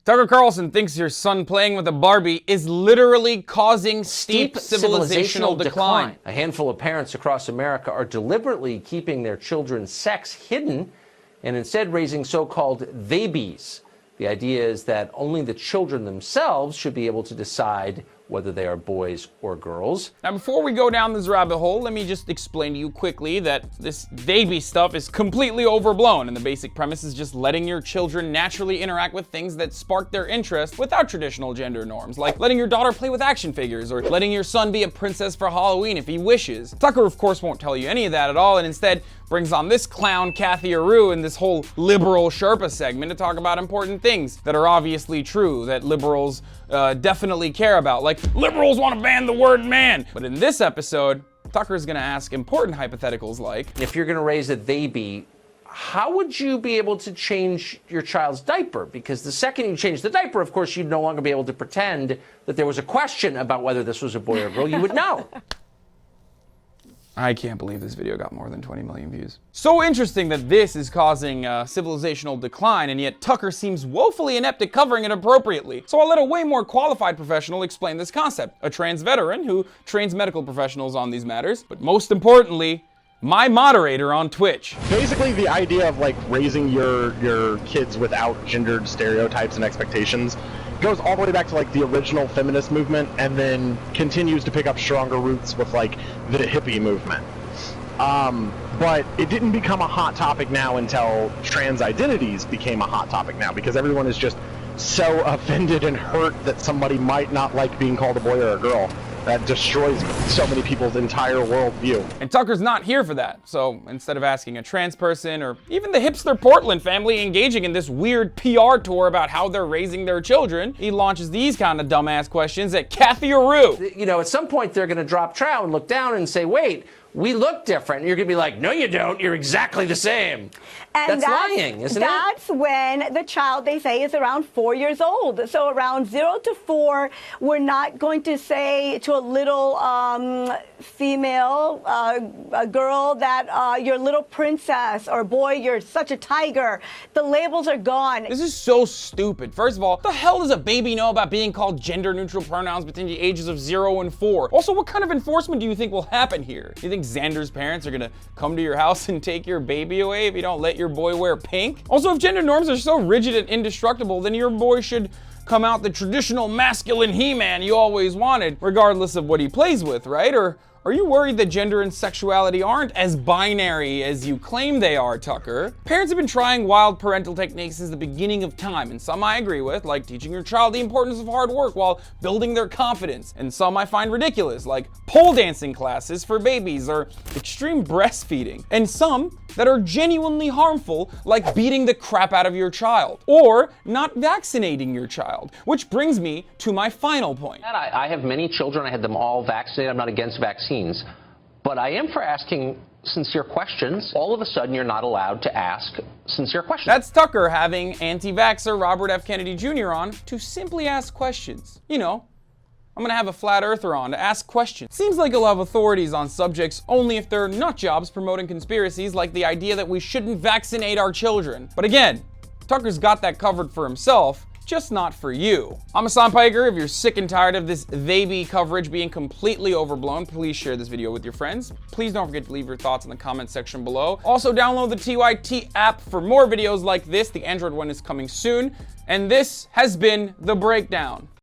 Tucker Carlson thinks your son playing with a Barbie is literally causing steep civilizational decline. A handful of parents across America are deliberately keeping their children's sex hidden and instead raising so-called Theybies. The idea is that only the children themselves should be able to decide whether they are boys or girls. Now, before we go down this rabbit hole, let me just explain to you quickly that this Theyby stuff is completely overblown, and the basic premise is just letting your children naturally interact with things that spark their interest without traditional gender norms, like letting your daughter play with action figures, or letting your son be a princess for Halloween if he wishes. Tucker, of course, won't tell you any of that at all, and instead brings on this clown Kathy Aru in this whole liberal Sherpa segment to talk about important things that are obviously true, that liberals definitely care about, like liberals want to ban the word man. But in this episode, Tucker's gonna ask important hypotheticals like, if you're gonna raise a Theyby, how would you be able to change your child's diaper? Because the second you change the diaper, of course, you'd no longer be able to pretend that there was a question about whether this was a boy or a girl. You would know. I can't believe this video got more than 20 million views. So interesting that this is causing civilizational decline, and yet Tucker seems woefully inept at covering it appropriately. So I'll let a way more qualified professional explain this concept, a trans veteran who trains medical professionals on these matters, but most importantly, my moderator on Twitch. Basically, the idea of like raising your kids without gendered stereotypes and expectations goes all the way back to like the original feminist movement, and then continues to pick up stronger roots with like the hippie movement. But it didn't become a hot topic now until trans identities became a hot topic now, because everyone is just so offended and hurt that somebody might not like being called a boy or a girl. That destroys so many people's entire worldview. And Tucker's not here for that. So instead of asking a trans person or even the hipster Portland family engaging in this weird PR tour about how they're raising their children, he launches these kind of dumbass questions at Kathy Aru. You know, at some point they're going to drop trow and look down and say, wait, we look different. And you're going to be like, no, you don't. You're exactly the same. And that's lying, isn't it? That's when the child, they say, is around 4 years old. So around 0 to 4, we're not going to say to a little female, a girl that you're a little princess, or boy, you're such a tiger. The labels are gone. This is so stupid. First of all, what the hell does a baby know about being called gender-neutral pronouns between the ages of 0 and 4? Also, what kind of enforcement do you think will happen here? You think Xander's parents are gonna come to your house and take your baby away if you don't let your boy wear pink? Also, if gender norms are so rigid and indestructible, then your boy should come out the traditional masculine He-Man you always wanted, regardless of what he plays with, right? Or are you worried that gender and sexuality aren't as binary as you claim they are, Tucker? Parents have been trying wild parental techniques since the beginning of time, and some I agree with, like teaching your child the importance of hard work while building their confidence, and some I find ridiculous, like pole dancing classes for babies or extreme breastfeeding, and some that are genuinely harmful, like beating the crap out of your child, or not vaccinating your child, which brings me to my final point. I have many children. I had them all vaccinated. I'm not against vaccines, but I am for asking sincere questions. All of a sudden, you're not allowed to ask sincere questions. That's Tucker having anti-vaxxer Robert F. Kennedy Jr. on to simply ask questions. You know, I'm gonna have a flat earther on to ask questions. Seems like you'll have authorities on subjects only if they're nut jobs promoting conspiracies like the idea that we shouldn't vaccinate our children. But again, Tucker's got that covered for himself, just not for you. I'm Hassan Piker. If you're sick and tired of this Theyby coverage being completely overblown, please share this video with your friends. Please don't forget to leave your thoughts in the comment section below. Also, download the TYT app for more videos like this. The Android one is coming soon. And this has been The Breakdown.